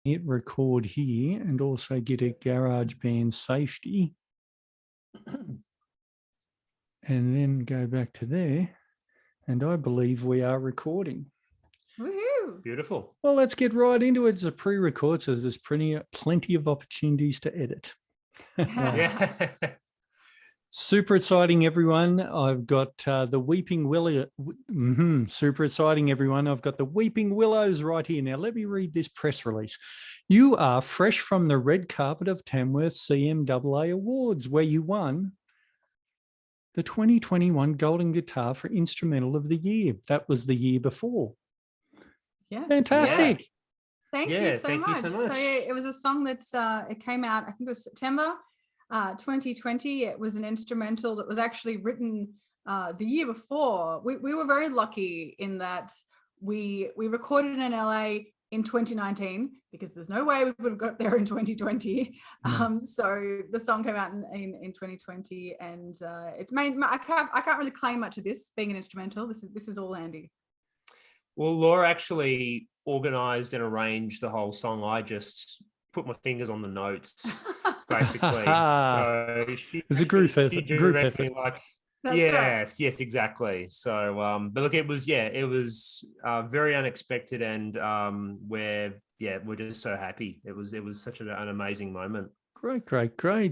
hit record here and also get a GarageBand safety and then go back to there. And I believe we are recording. Woohoo! Beautiful. Well, let's get right into it. It's a pre-record, so there's plenty of opportunities to edit. Yeah. Super exciting, everyone. I've got the Weeping Willow. Super exciting, everyone. I've got the Weeping Willows right here. Now, let me read this press release. You are fresh from the red carpet of Tamworth CMAA Awards, where you won the 2021 Golden Guitar for Instrumental of the Year. That was the year before. Yeah. Fantastic. Yeah. Thank you so much. So it was a song that it came out, I think it was September 2020. It was an instrumental that was actually written the year before. We were very lucky in that we recorded in LA in 2019 because there's no way we would have got there in 2020. So the song came out in 2020, and it's made. I can't really claim much of this being an instrumental. This is all Andy. Well, Laura actually organised and arranged the whole song. I just put my fingers on the notes, basically. So it was a group effort. Yes, exactly. So, but look, it was very unexpected, and we're just so happy. It was such an amazing moment. Great.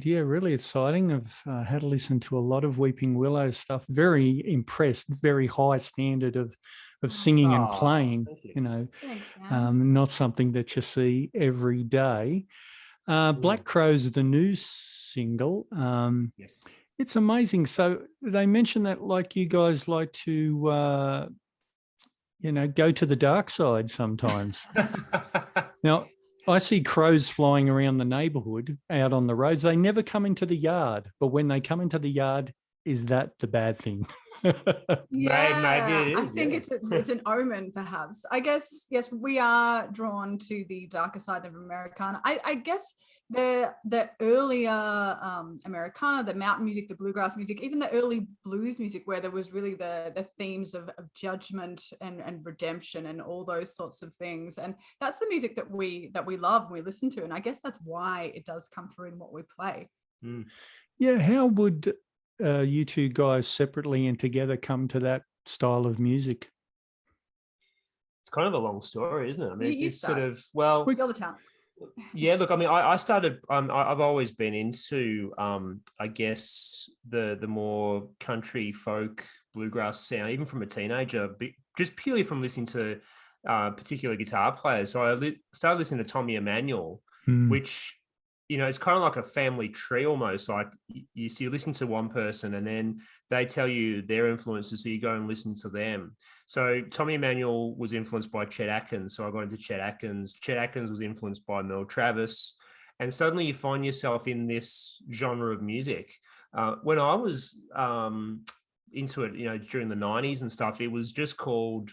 Yeah, really exciting. I've had to listen to a lot of Weeping Willow stuff. Very impressed. Very high standard of singing and playing. You know, not something that you see every day. Black Crow's the new single. Yes. It's amazing. So they mentioned that like you guys like to, go to the dark side sometimes. Now, I see crows flying around the neighborhood out on the roads. They never come into the yard, but when they come into the yard, is that the bad thing? Yeah, maybe it is. I think it's an omen, perhaps. I guess, yes, we are drawn to the darker side of Americana. I guess the earlier Americana, the mountain music, the bluegrass music, even the early blues music, where there was really the themes of judgment and redemption and all those sorts of things. And that's the music that we love and we listen to. And I guess that's why it does come through in what we play. Yeah, how would you two guys separately and together come to that style of music? It's kind of a long story, isn't it? I mean, it's sort of, we got the talent. Yeah, look, I mean, I started, I've always been into, I guess, the more country folk bluegrass sound, even from a teenager, just purely from listening to particular guitar players. So I started listening to Tommy Emmanuel, which, it's kind of like a family tree almost. Like you listen to one person and then they tell you their influences, so you go and listen to them. So Tommy Emmanuel was influenced by Chet Atkins, so I got into Chet Atkins. Chet Atkins was influenced by Mel Travis, and suddenly you find yourself in this genre of music. When I was into it, during the 90s and stuff, it was just called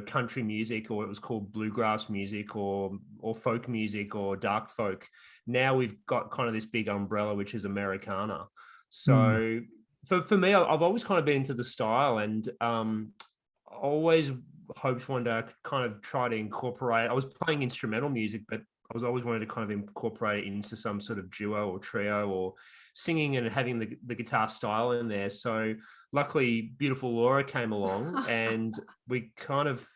country music, or it was called bluegrass music, or folk music, or dark folk. Now we've got kind of this big umbrella, which is Americana. So for me, I've always kind of been into the style, and always hoped one day I could kind of try to incorporate. I was playing instrumental music, but I was always wanted to kind of incorporate it into some sort of duo or trio, or singing and having the guitar style in there. So luckily, beautiful Laura came along, and we kind of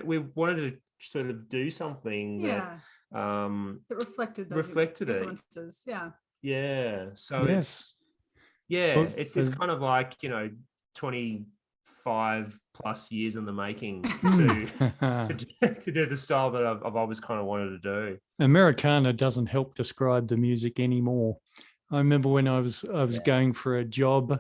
we wanted to sort of do something that reflected influences. So it's kind of like 25 plus years in the making to do the style that I've always kind of wanted to do. Americana doesn't help describe the music anymore. I remember when I was going for a job,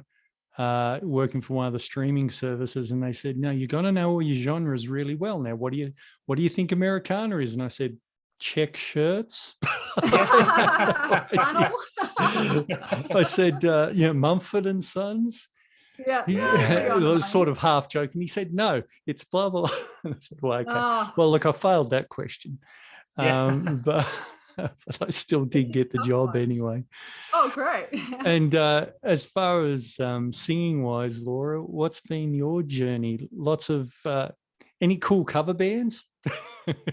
working for one of the streaming services, and they said, "No, you got to know all your genres really well. Now, what do you think Americana is?" And I said, "Check shirts." I said, Mumford and Sons. It was sort of half joking. He said, "No, it's blah blah." And I said, "Well, okay. Well, look, I failed that question, but I still did get the job anyway." Oh, great! And as far as singing wise, Laura, what's been your journey? Lots of any cool cover bands?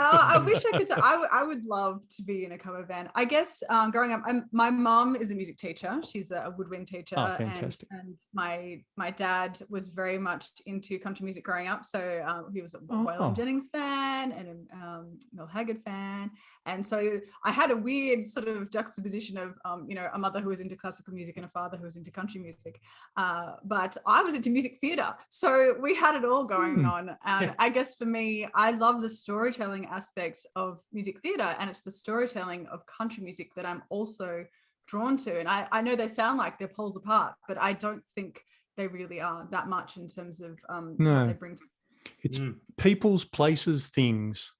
I wish I could. I would love to be in a cover band. I guess growing up, my mom is a music teacher. She's a woodwind teacher. Oh, fantastic. And my dad was very much into country music growing up. So he was a Waylon Jennings fan and a Mel Haggard fan. And so I had a weird sort of juxtaposition of, a mother who was into classical music and a father who was into country music. But I was into music theatre. So we had it all going on. I guess for me, I love the storytelling aspect of music theatre, and it's the storytelling of country music that I'm also drawn to. And I know they sound like they're poles apart, but I don't think they really are that much in terms of what they bring to it's people's, places, things.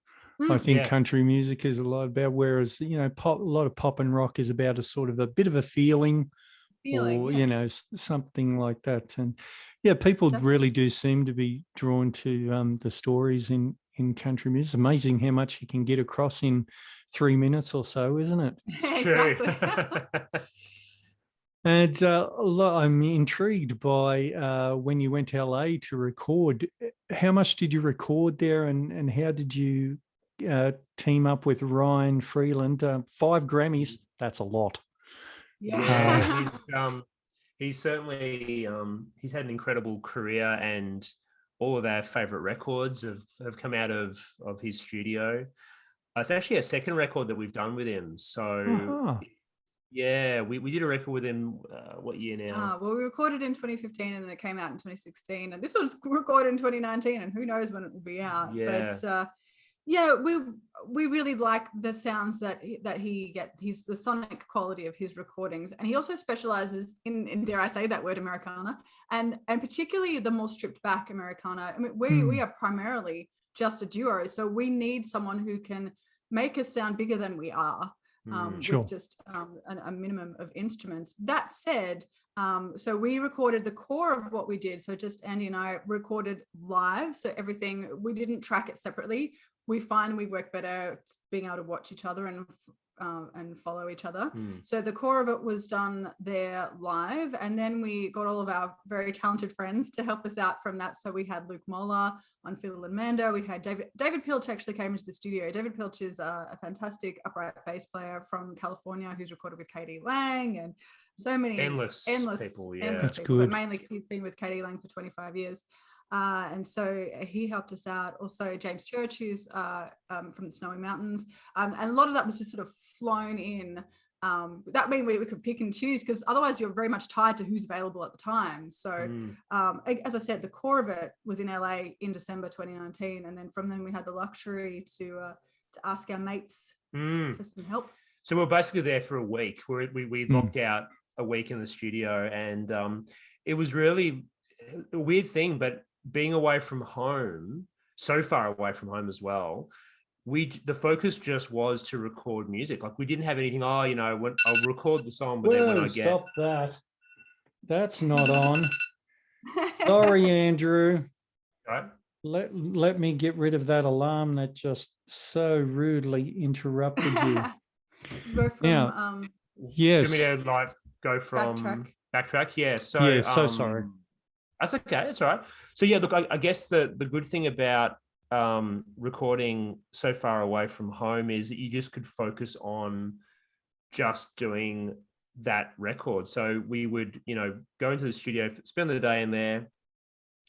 I think country music is a lot about, whereas, a lot of pop and rock is about a sort of a bit of a feeling or, something like that. And people really do seem to be drawn to the stories in country music. It's amazing how much you can get across in 3 minutes or so, isn't it? It's true. And I'm intrigued by when you went to LA to record. How much did you record there, and how did you team up with Ryan Freeland? 5 Grammys, that's a lot. He's certainly he's had an incredible career, and all of our favorite records have come out of his studio. It's actually a second record that we've done with him. So we did a record with him. What year now? Well, we recorded in 2015 and then it came out in 2016, and this was recorded in 2019, and who knows when it will be out. But we really like the sounds that he gets. He's the sonic quality of his recordings, and he also specializes in dare I say that word, Americana, and particularly the more stripped back Americana. I mean, we are primarily just a duo, so we need someone who can make us sound bigger than we are, with just a minimum of instruments. That said, so we recorded the core of what we did. So just Andy and I recorded live. So everything, we didn't track it separately. We find we work better being able to watch each other and follow each other. So the core of it was done there live, and then we got all of our very talented friends to help us out from that. So we had Luke Moller on fiddle and mando. We had David Pilch actually came into the studio. David Pilch is a fantastic upright bass player from California who's recorded with Katie Lang and so many endless people. That's good. But mainly he's been with Katie Lang for 25 years. And so he helped us out. Also James Church, who's from the Snowy Mountains, and a lot of that was just sort of flown in. That means we could pick and choose, because otherwise you're very much tied to who's available at the time. So as I said, the core of it was in LA in December 2019, and then from then we had the luxury to ask our mates for some help. So we're basically there for a week. We locked out a week in the studio, and it was really a weird thing, but being away from home, so far away from home as well, the focus just was to record music. Like, we didn't have anything, when I'll record the song, but then when I get... Stop that. That's not on. Sorry, Andrew. Right. Let me get rid of that alarm that just so rudely interrupted you. Go from, yes. Do you want me to go from backtrack? Yeah. So, so sorry. That's okay. That's all right. So look, I guess the good thing about recording so far away from home is that you just could focus on just doing that record. So we would, go into the studio, spend the day in there.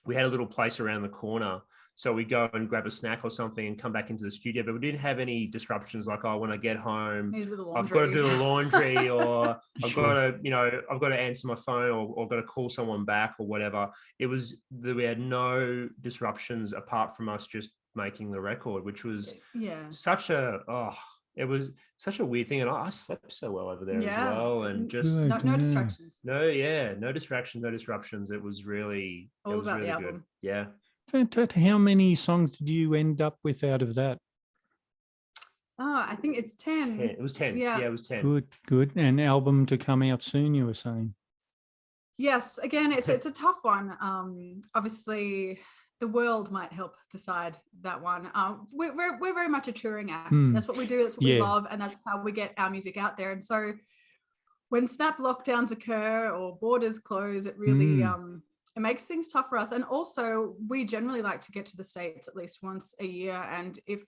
We had a little place around the corner, so we go and grab a snack or something and come back into the studio. But we didn't have any disruptions like, when I get home, I've got to do the laundry, or I've got to answer my phone, or got to call someone back or whatever. It was that we had no disruptions apart from us just making the record, which was such a it was such a weird thing. And I slept so well over there as well, and just no distractions. No distractions, no disruptions. It was really all about really the album. Good. Yeah. Fantastic. How many songs did you end up with out of that? I think it's 10. It was 10. Yeah, it was 10. Good. An album to come out soon, you were saying? Yes. Again, it's a tough one. Obviously, the world might help decide that one. We're very much a touring act. That's what we do. That's what we love, and that's how we get our music out there. And so, when snap lockdowns occur or borders close, it really it makes things tough for us. And also, we generally like to get to the States at least once a year. And if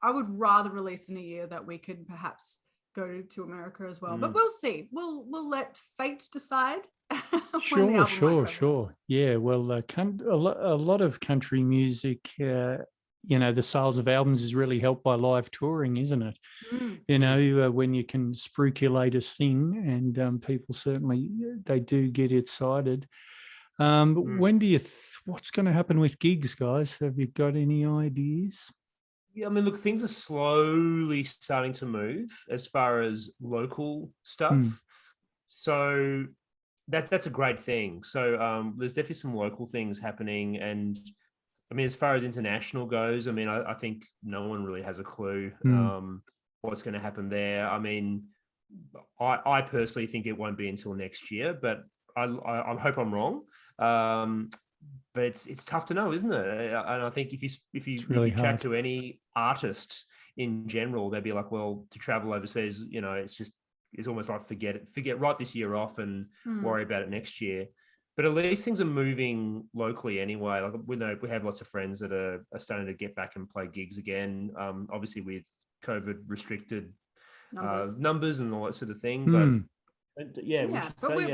I would rather release in a year that we could perhaps go to America as well. But we'll see. We'll let fate decide. Sure. Yeah, well, a lot of country music, the sales of albums is really helped by live touring, isn't it? When you can spruik your latest thing, and people certainly, they do get excited. When do you, what's going to happen with gigs, guys? Have you got any ideas? Yeah, I mean, look, things are slowly starting to move as far as local stuff. So that's a great thing. So there's definitely some local things happening. And I mean, as far as international goes, I mean, I think no one really has a clue what's going to happen there. I mean, I personally think it won't be until next year, but I hope I'm wrong. But it's tough to know, isn't it? And I think if you chat to any artist in general, they'd be like, well, to travel overseas, it's almost like forget right this year off and worry about it next year. But at least things are moving locally anyway. Like we have lots of friends that are starting to get back and play gigs again. Obviously with COVID restricted numbers and all that sort of thing, but. But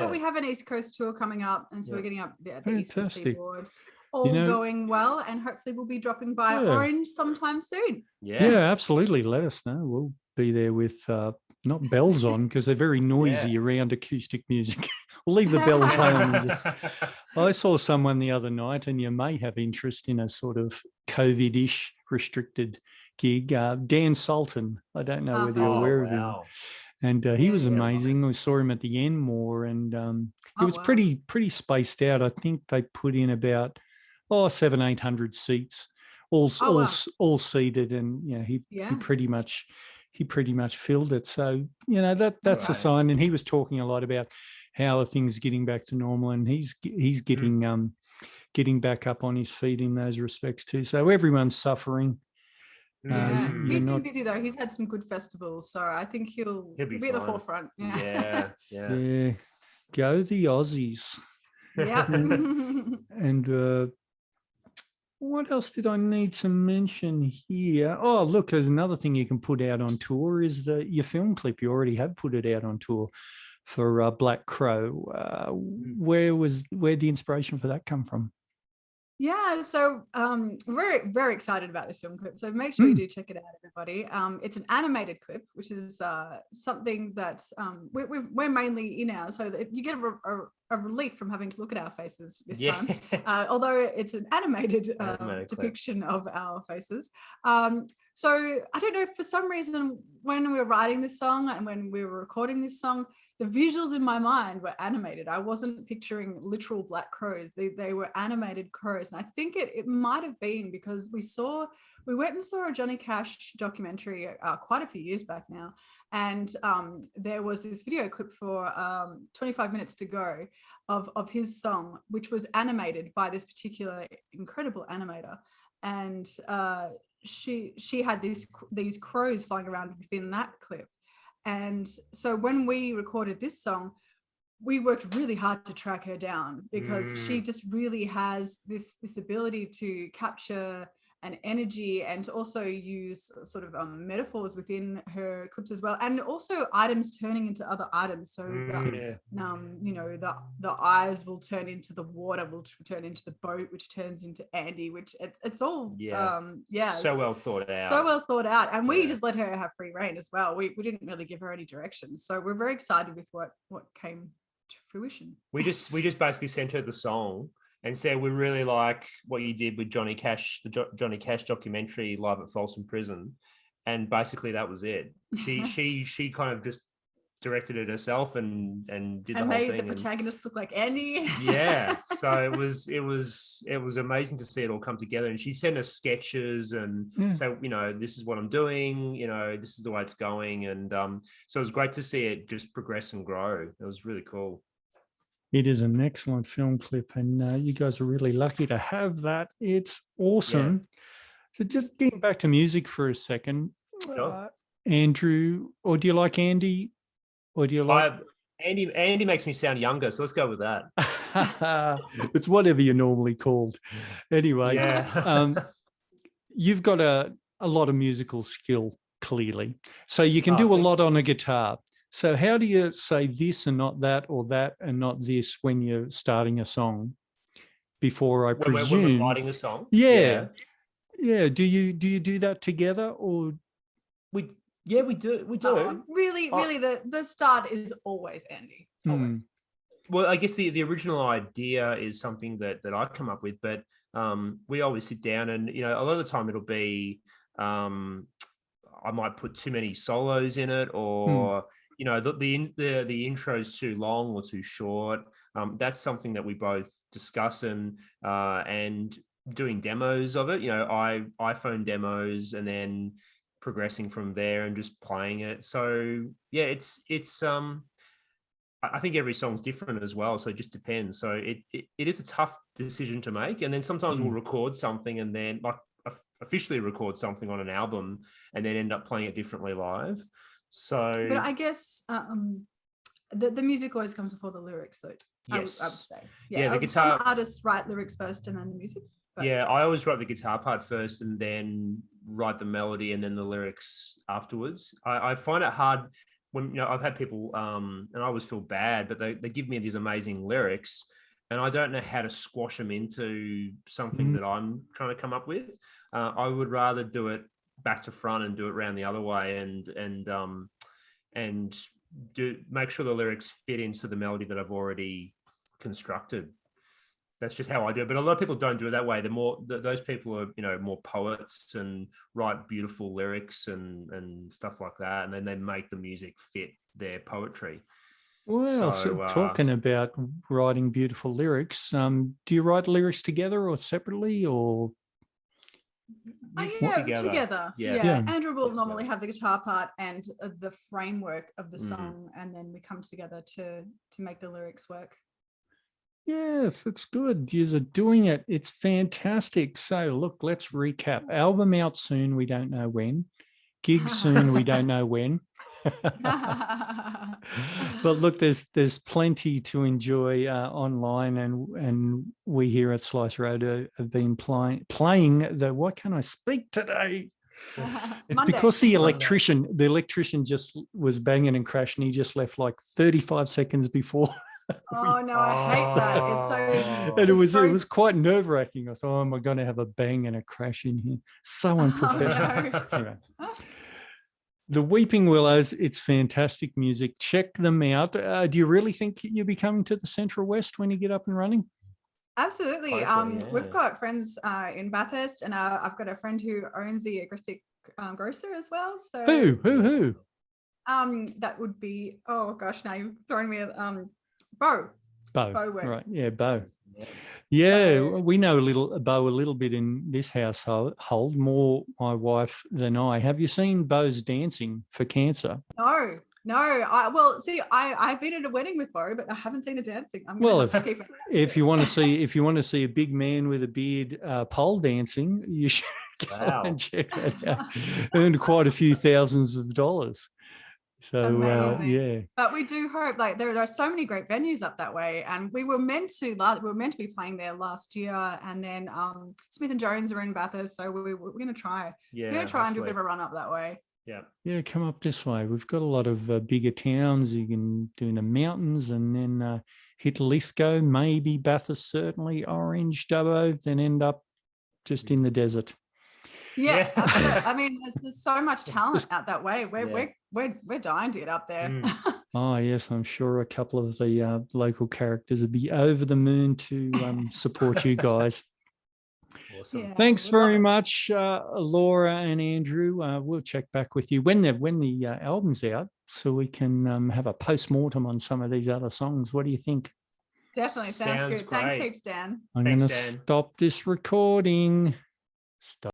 we have an East Coast tour coming up, and so we're getting up the Eastern Seaboard. All going well, and hopefully we'll be dropping by Orange sometime soon. Yeah, absolutely. Let us know. We'll be there with not bells on, because they're very noisy around acoustic music. We'll leave the bells home. I saw someone the other night, and you may have interest in a sort of COVID-ish restricted gig. Dan Sultan. I don't know whether you're aware of him. And he was amazing. We saw him at the Enmore, and he was pretty spaced out. I think they put in about 700-800 seats, all seated, and he pretty much filled it. So that's a sign. And he was talking a lot about how things are getting back to normal, and he's getting back up on his feet in those respects too. So everyone's suffering. He's been busy though. He's had some good festivals, so I think he'll be at the forefront. Yeah. Go the Aussies. Yeah. And what else did I need to mention here? Oh, look, there's another thing you can put out on tour is your film clip. You already have put it out on tour for Black Crow. Where did the inspiration for that come from? Yeah, so we're very excited about this film clip. So make sure you do check it out, everybody. It's an animated clip, which is something that we're mainly in now, so that you get a relief from having to look at our faces this time. Although it's an animated depiction of our faces. So I don't know, for some reason, when we were writing this song and when we were recording this song, the visuals in my mind were animated. I wasn't picturing literal black crows. They were animated crows. And I think it might have been because we went and saw a Johnny Cash documentary quite a few years back now. And there was this video clip for 25 Minutes to Go of his song, which was animated by this particular incredible animator. And she had these crows flying around within that clip. And so when we recorded this song, we worked really hard to track her down because she just really has this ability to capture an energy and to also use sort of metaphors within her clips as well, and also items turning into other items. So the eyes will turn into the water, will turn into the boat, which turns into Andy, which it's all so well thought out, and we just let her have free reign as well. We didn't really give her any directions, so we're very excited with what came to fruition. We just basically sent her the song and said, we really like what you did with Johnny Cash, the Johnny Cash documentary live at Folsom Prison. And basically that was it. She kind of just directed it herself and did the whole thing. And made the protagonist look like Andy. Yeah. So it was amazing to see it all come together. And she sent us sketches and so, this is what I'm doing, this is the way it's going. And so it was great to see it just progress and grow. It was really cool. It is an excellent film clip, and you guys are really lucky to have that. It's awesome. Yeah. So just getting back to music for a second, Andrew, or do you like Andy? Or do you like Andy? Andy makes me sound younger, so let's go with that. It's whatever you're normally called. Anyway, you've got a lot of musical skill, clearly. So you can do a lot on a guitar. So how do you say this and not that, or that and not this when you're starting a song? Before I presume when we're writing a song. Yeah. Do you do that together, or we do. Really, the start is always Andy. Always. Well, I guess the original idea is something that I come up with, but we always sit down and, you know, a lot of the time it'll be I might put too many solos in it, or you know, the intro's too long or too short. That's something that we both discuss, and doing demos of it. You know, iPhone demos, and then progressing from there and just playing it. So yeah, it's I think every song's different as well, so it just depends. So it is a tough decision to make, and then sometimes we'll record something and then like officially record something on an album and then end up playing it differently live. So, but I guess the music always comes before the lyrics, though. Yes, I would say. Yeah, the guitar. Some artists write lyrics first and then the music. But... Yeah, I always write the guitar part first and then write the melody and then the lyrics afterwards. I find it hard when, you know, I've had people and I always feel bad, but they give me these amazing lyrics and I don't know how to squash them into something that I'm trying to come up with. I would rather do it back to front and do it around the other way, and make sure the lyrics fit into the melody that I've already constructed. That's just how I do it. But a lot of people don't do it that way. Those people are, you know, more poets and write beautiful lyrics and stuff like that, and then they make the music fit their poetry. Well, so talking about writing beautiful lyrics, do you write lyrics together or separately, or? Together. Yeah. Andrew will normally have the guitar part and the framework of the song, and then we come together to make the lyrics work. Yes, it's good. You're doing it. It's fantastic. So look, let's recap. Album out soon. We don't know when. Gig soon. We don't know when. But look, there's plenty to enjoy online, and we here at Slice Radio have been playing the. What can I speak today? It's Monday. Because the electrician just was banging and crashing. He just left like 35 seconds before. Oh no, I hate that. It's so. And it was quite nerve-wracking. I thought, oh, am I going to have a bang and a crash in here? So unprofessional. Oh, no. Anyway. The Weeping Willows, it's fantastic music. Check them out. Do you really think you'll be coming to the Central West when you get up and running? Absolutely. We've got friends in Bathurst, and I've got a friend who owns the Agristic grocer as well. So who? That would be, oh gosh, now you've thrown me at Bo. Right, yeah, Bo. Yeah, we know Bo a little bit in this household, more my wife than I. Have you seen Bo's dancing for cancer? No. I've been at a wedding with Bo, but I haven't seen the dancing. If you want to see a big man with a beard pole dancing, you should go and check that out. Earned quite a few thousands of dollars. So yeah, but we do hope, like, there are so many great venues up that way, and we were meant to be playing there last year, and then Smith and Jones are in Bathurst, so we're going to try. We're going to try and do a bit of a run up that way. Yeah, come up this way. We've got a lot of bigger towns. You can do in the mountains, and then hit Lithgow, maybe Bathurst, certainly Orange, Dubbo, then end up just in the desert. Yeah. I mean, there's so much talent out that way. We're dying to get up there. Oh yes, I'm sure a couple of the local characters would be over the moon to support you guys. Awesome. Yeah, thanks very much, Laura and Andrew. We'll check back with you when the album's out, so we can have a post-mortem on some of these other songs. What do you think? Definitely sounds good. Great. Thanks heaps, Dan. I'm going to stop this recording. Stop.